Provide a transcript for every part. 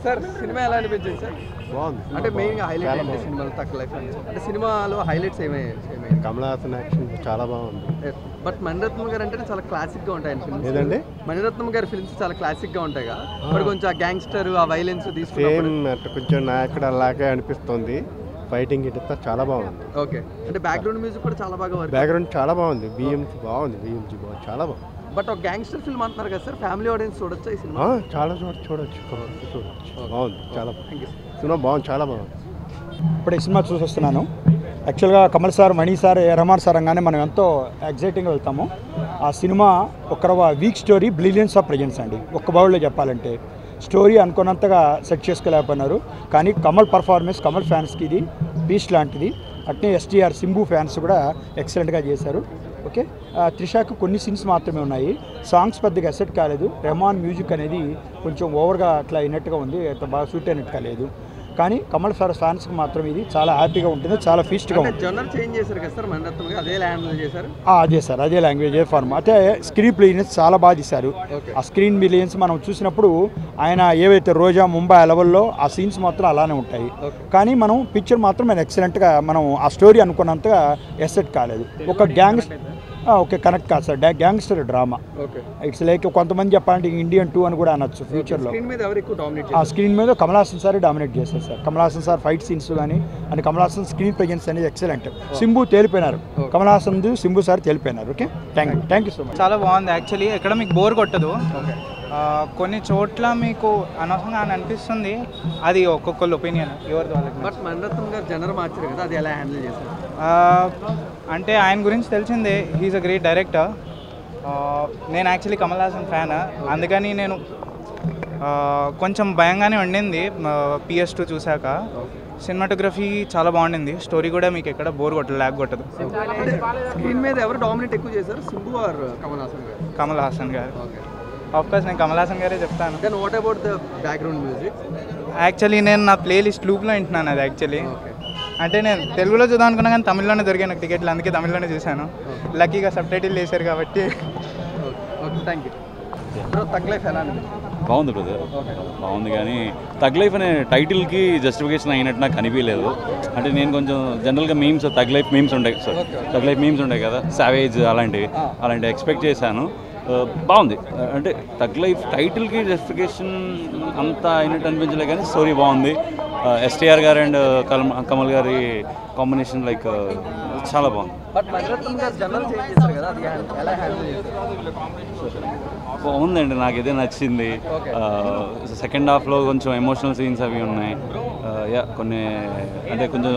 Sir cinema ఎలా అనిపించింది sir? బాగుంది. అంటే మెయిన్గా హైలైట్ ఏంటి సినిమాలో తక్కువ లైఫ్ అంటే సినిమాలో హైలైట్స్ ఏమయ్యాయి? కమల్ హాసన్ యాక్షన్ చాలా బాగుంది. బట్ మణిరత్నం గారు అంటే చాలా క్లాసిక్గా ఉంటాయి ఫిల్మ్స్. ఏదండి? మణిరత్నం గారి ఫిల్మ్స్ చాలా క్లాసిక్గా ఉంటాయి కదా, మరి కొంచెం ఆ గ్యాంగ్స్టర్ ఆ వైలెన్స్ తీసుకున్నప్పుడు కొంచెం నాయకుడు అలాగే అనిపిస్తుంది. ఫైటింగ్ ఇట్లా చాలా బాగుంది. ఓకే, అంటే బ్యాక్గ్రౌండ్ మ్యూజిక్ కూడా చాలా బాగా వర్క్. బ్యాక్గ్రౌండ్ చాలా బాగుంది. బిఎంసి బాగుంది. చాలా బాగుంది. బట్ ఒక గ్యాంగ్స్టర్ ఫిల్మ్ అంటున్నారు కదా సార్, ఫ్యామిలీ ఆడియన్స్ చూడొచ్చా ఈ సినిమా? చాలా చూడొచ్చు. బాగుంది. చాలా సినిమా బాగుంది. చాలా బాగుంది. ఇప్పుడు ఈ సినిమా చూసి వస్తున్నాను. యాక్చువల్గా కమల్ సార్, మణి సార్, రహమాన్ సార్ అనగానే మనం ఎంతో ఎగ్జైటింగ్గా వెళ్తాము. ఆ సినిమా ఒక week story, brilliance of presence అండి. ఒక్క బౌల్లో చెప్పాలంటే స్టోరీ అనుకున్నంతగా సెట్ చేసుకోలేకపోయినారు. కానీ కమల్ పర్ఫార్మెన్స్, కమల్ ఫ్యాన్స్కి ఇది పీస్ లాంటిది. అట్నే ఎస్టీఆర్, సింబు ఫ్యాన్స్ కూడా ఎక్సలెంట్గా చేశారు. ఓకే, త్రిషాకు కొన్ని సీన్స్ మాత్రమే ఉన్నాయి. సాంగ్స్ పెద్దగా అసెట్ కాలేదు. రెహమాన్ మ్యూజిక్ అనేది కొంచెం ఓవర్గా అట్లా అయినట్టుగా ఉంది, అంత బాగా సూట్ అయినట్టుగా లేదు. కానీ కమల్ సార్ ఫ్యాన్స్కి మాత్రం ఇది చాలా హ్యాపీగా ఉంటుంది, చాలా ఫీస్ట్గా ఉంటుంది. జనరల్ చేంజ్ చేశారు కదా సార్ మణిరత్నం గారు, అదే హ్యాండిల్ చేశారు. అదే సార్, అదే లాంగ్వేజ్, అదే ఫార్మ్. అయితే స్క్రీన్ బ్రిలియన్స్ చాలా బాగా తీశారు. ఆ స్క్రీన్ బ్రిలియన్స్ మనం చూసినప్పుడు ఆయన ఏవైతే రోజా, ముంబై లెవెల్లో ఆ సీన్స్ మాత్రం అలానే ఉంటాయి. కానీ మనం పిక్చర్ మాత్రం ఆయన ఎక్సలెంట్గా, మనం ఆ స్టోరీ అనుకున్నంతగా ఎసెట్ కాలేదు. ఒక గ్యాంగ్ ఓకే కనెక్ట్ కాదు sir, gangster drama. It's like కొంతమంది చెప్పాలంటే ఇండియన్ 2 అని కూడా అనొచ్చు ఫ్యూచర్లో. ఆ స్క్రీన్ మీద కమల్ హాసన్ సార్ డామినేట్ చేస్తారు సార్. Kamal Haasan sir fight scenes కానీ and Kamal Haasan screen presence అనేది ఎక్సలెంట్. సింబు తేలిపోయినారు, కమల్ హాసన్ సింబు సార్ తేలిపోయినారు. Okay, thank you so much. చాలా బాగుంది యాక్చువల్లీ. ఎక్కడ మీకు బోర్ కొట్టదు. కొన్ని చోట్ల మీకు అనవసరంగా అని అనిపిస్తుంది, అది ఒక్కొక్కళ్ళ ఒపీనియన్, ఎవరిది వాళ్ళకి. బట్ మణిరత్నం గారు జనరల్ మార్చారు కదా, అది ఎలా హ్యాండిల్ చేశారు? అంటే ఆయన గురించి తెలిసిందే, హీఈస్ అ గ్రేట్ డైరెక్టర్. నేను యాక్చువల్లీ కమల్ హాసన్ ఫ్యాన్, అందుకని నేను కొంచెం భయంగానే ఉండింది PS2 చూశాక. సినిమాటోగ్రఫీ చాలా బాగుండింది, స్టోరీ కూడా మీకు ఎక్కడ బోర్ కొట్టదు, ల్యాగ్ కొట్టదు. స్క్రీన్ మీద ఎవరు డామినేట్ ఎక్కువ చేశారు, సింబు ఆర్ కమల్ హాసన్ గారు? కమల్ హాసన్ గారు. ఆఫ్కోర్స్ నేను కమల్ హాసన్ గారే చెప్తాను. Then what about the background music? Actually నేను నా ప్లేలిస్ట్ లూప్లో వింటున్నాను అది. యాక్చువల్లీ అంటే నేను తెలుగులో చూద్దాం అనుకున్నా కానీ తమిళ్లోనే దొరికాయి నాకు టికెట్లు, అందుకే తమిళ్లోనే చూశాను. లక్కీగా సబ్ టైటిల్ వేశారు కాబట్టి. Thank you. తగ్ లైఫ్ ఎలా అనిపించింది? బాగుంది బ్రదర్, బాగుంది. కానీ తగ్ లైఫ్ అనే టైటిల్కి జస్టిఫికేషన్ అయినట్టు నాకు అనిపించలేదు. అంటే నేను కొంచెం జనరల్గా మీమ్స్, తగ్ లైఫ్ మీమ్స్ ఉంటాయి సార్, తగ్ లైఫ్ మీమ్స్ ఉంటాయి కదా, సావేజ్ అలాంటివి ఎక్స్పెక్ట్ చేశాను. బాగుంది. అంటే తగ్ లైఫ్ టైటిల్కి జస్టిఫికేషన్ అంత అయినట్టు అనిపించలేదు, కానీ స్టోరీ బాగుంది. STR గారు అండ్ కమల్ గారి కాంబినేషన్ లైక్ చాలా బాగుంది. బాగుందండి, నాకు ఇదే నచ్చింది. సెకండ్ హాఫ్లో కొంచెం ఎమోషనల్ సీన్స్ అవి ఉన్నాయి. కొన్ని అంటే కొంచెం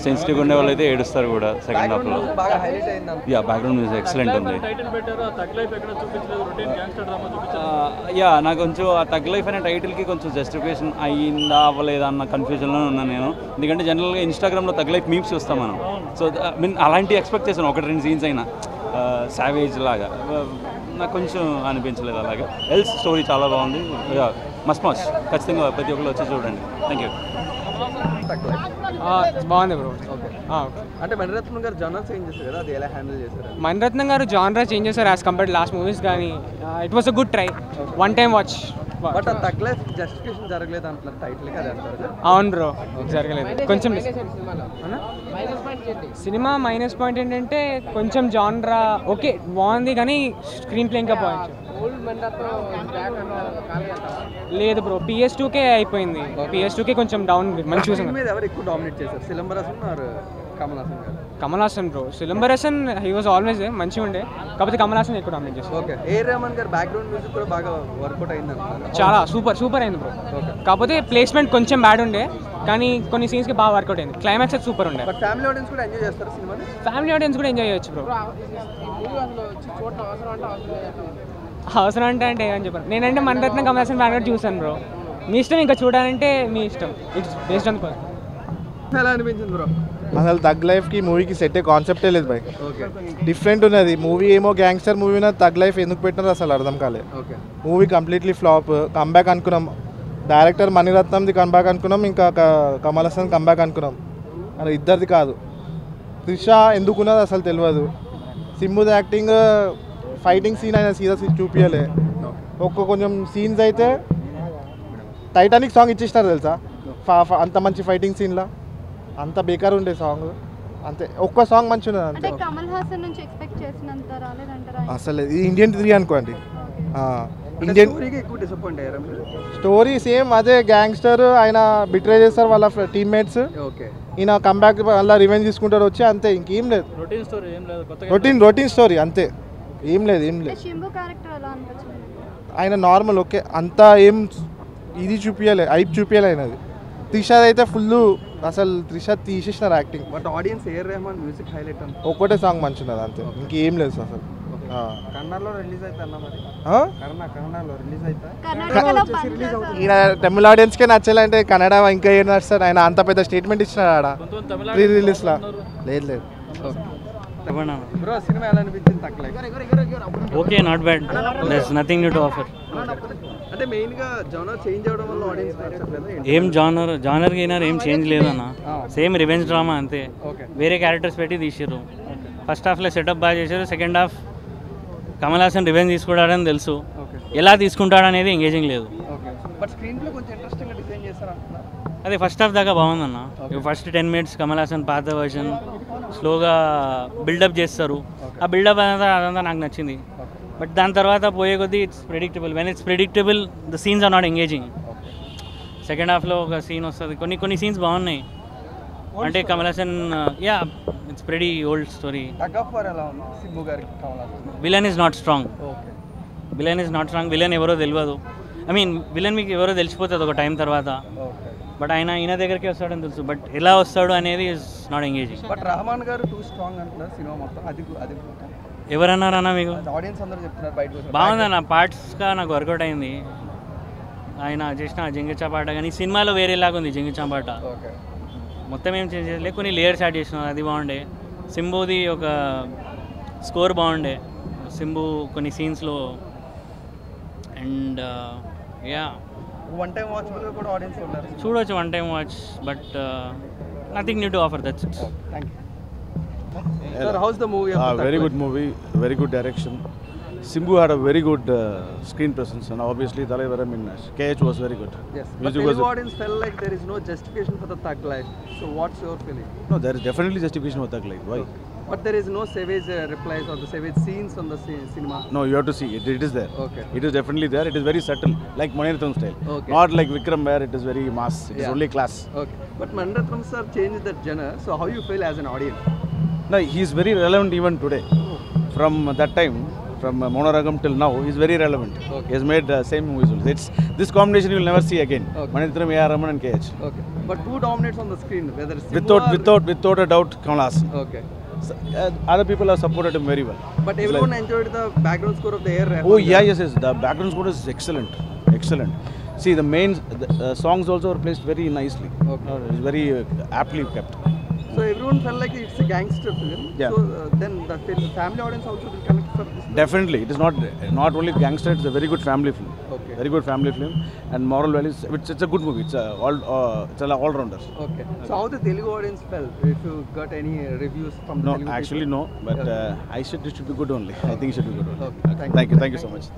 సెన్సిటివ్ ఉండే వాళ్ళు అయితే ఏడుస్తారు కూడా సెకండ్ హాఫ్లో. బ్యాక్గ్రౌండ్ మ్యూజిక్ ఎక్సలెంట్ ఉంది. నాకు కొంచెం ఆ తగ్ లైఫ్ అనే టైటిల్కి కొంచెం జస్టిఫికేషన్ అయ్యిందా అవ్వలేదా అన్న కన్ఫ్యూజన్లో ఉన్నాను నేను. ఎందుకంటే జనరల్గా ఇన్స్టాగ్రామ్లో తగ్ లైఫ్ మీమ్స్ చూస్తాం మనం. సో మీన్ అలాంటివి ఎక్స్పెక్ట్ చేశాను, 1-2 సీన్స్ అయినా సావేజ్ లాగా. నాకు కొంచెం అనిపించలేదు అలాగే. ఎల్స్ స్టోరీ చాలా బాగుంది. మస్ట్ ఖచ్చితంగా ప్రతి ఒక్కరు వచ్చి చూడండి. Thank you. బాగుంది బ్రో. అంటే మణిరత్నం గారు జానర్ చేంజ్ చేశారు కదా, అది ఎలా హ్యాండిల్ చేశారు? మణిరత్నం గారు జానర్ చేంజ్ చేశారు యాజ్ కంపేర్ లాస్ట్ మూవీస్, కానీ it was a good try, one time watch. But ఆ తగ్ లైఫ్ జస్టిఫికేషన్ జరగలేదు అంటున్నారు టైటిల్కి, అది అంటారు? అవును బ్రో, జరగలేదు. కొంచెం సినిమా మైనస్ పాయింట్ ఏంటంటే కొంచెం జానరా ఓకే బాగుంది, కానీ స్క్రీన్ ప్లే ఇంకా పాయింట్ లేదు బ్రో. PS2కే అయిపోయింది, PS2కే కొంచెం డౌన్. మంచి చూసాను. ఎవరు ఎక్కువ డామినేట్ చేశారు, సిలంబరసన్ ఆర్ కమల్ హాసన్ గారు? Kamal Haasan bro. Silambarasan he was always మంచిగా ఉండే, కాకపోతే కమల్ హాసన్ ఎక్కువ డామినేట్ చేశారు. ఓకే, రెహమాన్ గారు బ్యాక్గ్రౌండ్ మ్యూజిక్ కూడా బాగా వర్కౌట్ అయింది అంటారు? చాలా సూపర్ అయింది బ్రో. కాకపోతే ప్లేస్మెంట్ కొంచెం బ్యాడ్ ఉండే, కానీ కొన్ని సీన్స్కి బాగా వర్కౌట్ అయింది. క్లైమాక్స్ అయితే సూపర్ ఉండే. బట్ ఫ్యామిలీ ఆడియన్స్ కూడా ఎంజాయ్ చేస్తారు సినిమాని? ఫ్యామిలీ ఆడియన్స్ కూడా ఎంజాయ్ చేయొచ్చు బ్రో. అవసరం అంటే ఏమని చెప్పారు. నేనంటే మణిరత్నం కమల్ హాసన్ ఫ్యాన్ చూసాను బ్రో. మీ ఇష్టం, ఇంకా చూడాలంటే మీ ఇష్టం. It's based on cost. ఎలా అనిపించింది బ్రో? అసలు తగ్ లైఫ్కి మూవీకి సెట్ కాన్సెప్టే లేదు బాయ్. డిఫరెంట్ ఉన్నది మూవీ. ఏమో గ్యాంగ్స్టర్ మూవీ ఉన్నది, తగ్ లైఫ్ ఎందుకు పెట్టినారో అసలు అర్థం కాలేదు. Movie completely flop. కంబ్యాక్ అనుకున్నాం, డైరెక్టర్ మణిరత్నంది కంబ్యాక్ అనుకున్నాం, ఇంకా కమల్ హాసన్ కంబ్యాక్ అనుకున్నాం. అది ఇద్దరిది కాదు. త్రిష ఎందుకున్నది అసలు తెలియదు. సింబుది యాక్టింగ్, ఫైటింగ్ సీన్ అయినా సీరియస్ చూపించలే. కొంచెం సీన్స్ అయితే టైటానిక్ సాంగ్ ఇచ్చేసినారు తెలుసా, అంత మంచి ఫైటింగ్ సీన్లో అంత బేకార్ ఉండే సాంగ్, అంతే ఒక్క సాంగ్ మంచి ఉన్నది అంతే. అంటే కమల్ హాసన్ నుంచి ఎక్స్పెక్ట్ చేసినంత రాలేదంటారా? అసలు ఇది ఇండియన్ 3 అనుకోండి. ఇండియన్ స్టోరీకి ఎక్కువ డిసప్పాయింట్ అయ్యారా మీరు? స్టోరీ సేమ్ అదే, గ్యాంగ్స్టర్ ఆయన బిట్రే చేస్తారు వాళ్ళ టీమ్మేట్స్, ఓకే ఈయన కంబ్యాక్ అలా రివెంజ్ తీసుకుంటారు వచ్చి, అంతే ఇంకేం లేదు. రొటీన్ స్టోరీ అంతే, ఏం లేదు. అంటే శింబు క్యారెక్టర్ ఎలా అనిపించింది? ఆయన నార్మల్ ఓకే, అంతా ఏం ఇది చూపించాలి, ఐప్ చూపించాలి ఆయనది. త్రిషాద్ అయితే ఫుల్, అసలు త్రిషాద్ తీసేసినారు acting. But audience A R Rahman music highlight అని ఒక్కటే సాంగ్ మంచిన్నది అంతే, ఇంకేం లేదు అసలు. కన్నడలో రిలీజ్ అవుతా అన్న మరి, కన్నడలో రిలీజ్ అవుతా కర్ణాటకలో పంచ ఈయన తమిళ ఆడియన్స్కే నచ్చాలంటే కన్నడ ఇంకా ఏం నడుస్తాడు, ఆయన అంత పెద్ద స్టేట్మెంట్ ఇచ్చినాడు ఆడ ప్రీ రిలీజ్లో. లేదు బ్రో సినిమా ఎలా అనిపించింది తగ్గలేదు? Okay, not bad, దర్స్ nothing new to offer. అంటే మెయిన్ గా జోనర్ చేంజ్ అవడం వల్ల ఆడియన్స్ నచ్చట్లేదు. ఏం జానర్ అయినారు, ఏం చేంజ్ లేదన్న, సేమ్ రివెంజ్ డ్రామా అంతే. ఓకే వేరే క్యారెక్టర్స్ పెట్టి తీసిర్రు. ఫస్ట్ హాఫ్లో సెటప్ బాగా చేశారు, second half Kamal Haasan revenge తీసుకుంటాడని తెలుసు, ఎలా తీసుకుంటాడనేది ఎంగేజింగ్ లేదు. ఓకే బట్ స్క్రీన్ ప్లే కొంచెం ఇంట్రెస్టింగ్ గా డిజైన్ చేస్తారా? అదే ఫస్ట్ హాఫ్ దాకా బాగుందన్న. ఫస్ట్ 10 minutes కమల్ హాసన్ పాత వర్షన్ స్లోగా బిల్డప్ చేస్తారు, ఆ బిల్డప్ అదంతా నాకు నచ్చింది. బట్ దాని తర్వాత పోయే కొద్దీ it's predictable. When it's predictable the scenes are not engaging. Second హాఫ్లో ఒక సీన్ వస్తుంది, కొన్ని సీన్స్ బాగున్నాయి. అంటే Kamal Haasan yeah it's pretty old story. Tug of war ఎలా ఉంది సింబు గారికి Kamal Haasan? Villain is not strong. Okay villain ఎవరో తెలియదు. ఐ మీన్ విలన్ మీకు ఎవరో తెలిసిపోతుంది ఒక టైం తర్వాత. ఓకే బట్ ఈయన దగ్గరికి వస్తాడని తెలుసు, బట్ ఎలా వస్తాడు అనేది is not engaging. But Rahman గారు టూ స్ట్రాంగ్ అంటున్నారు సినిమా మొత్తం, అది ఎవరన్నారన్నా మీకు? ఆడియన్స్ అందరూ చెప్తున్నారు బయట. బాగుందన్న, పార్ట్స్గా నాకు వర్కౌట్ అయింది. ఆయన చేసిన జింగిచా పాట కానీ సినిమాలో వేరేలాగా ఉంది. జింగిచా పాట ఓకే మొత్తం ఏం చేంజ్ చేయలేదు, కొన్ని లేయర్స్ యాడ్ చేసినారు, అది బాగుండే. సింబుది ఒక స్కోర్ బాగుండే, సింబు కొన్ని సీన్స్లో. And yeah one time watchable కూడా ఆడియన్స్ ఉన్నారు, చూడవచ్చు one time watch, but nothing new to offer. That's it. Thank you. Sir, how's the movie? Very good movie, very good direction. Simbu had a very good screen presence, and obviously Thalaivar, I mean, KH was very good. Yes, but Music Telugu was audience felt like there is no justification for the thug life. So what's your feeling? no, there is definitely justification for Thug Life. Why? But there is no savage replies or the savage scenes on the cinema. No, you have to see it. It is there. Okay. It is definitely there. It is very subtle, like Maniratnam style. Okay. Not like Vikram, where it is very mass. It is Yeah. only class. Okay. But Maniratnam sir changed that genre. So how you feel as an audience? No, he is very relevant even today. From that time, from Monaragam till now, he is very relevant. Okay. He has made same movies. It's this combination you will never see again. Okay. Maniratnam, A.R. Rahman and KH. Okay. But who dominates on the screen? Whether Simbu Without a doubt, Kamal Haasan. Okay. So, other people have supported him very well. But everyone enjoyed the background score of the A.R. Rahman. Oh yeah, yes. The background score is excellent. See, the main songs also are placed very nicely. Okay. It's very aptly kept. So everyone felt like it's a gangster film. Yeah. So then the family audience also will connect for this. Definitely, it is not only gangster. It's a very good family film. Okay. Very good family film, and moral values. It's a good movie. It's an all-rounder. Okay. So how the Telugu audience felt? If you got any reviews from the No, Telugu actually people? no. But it should be good only. I think it should be good only. Okay. Thank you so much.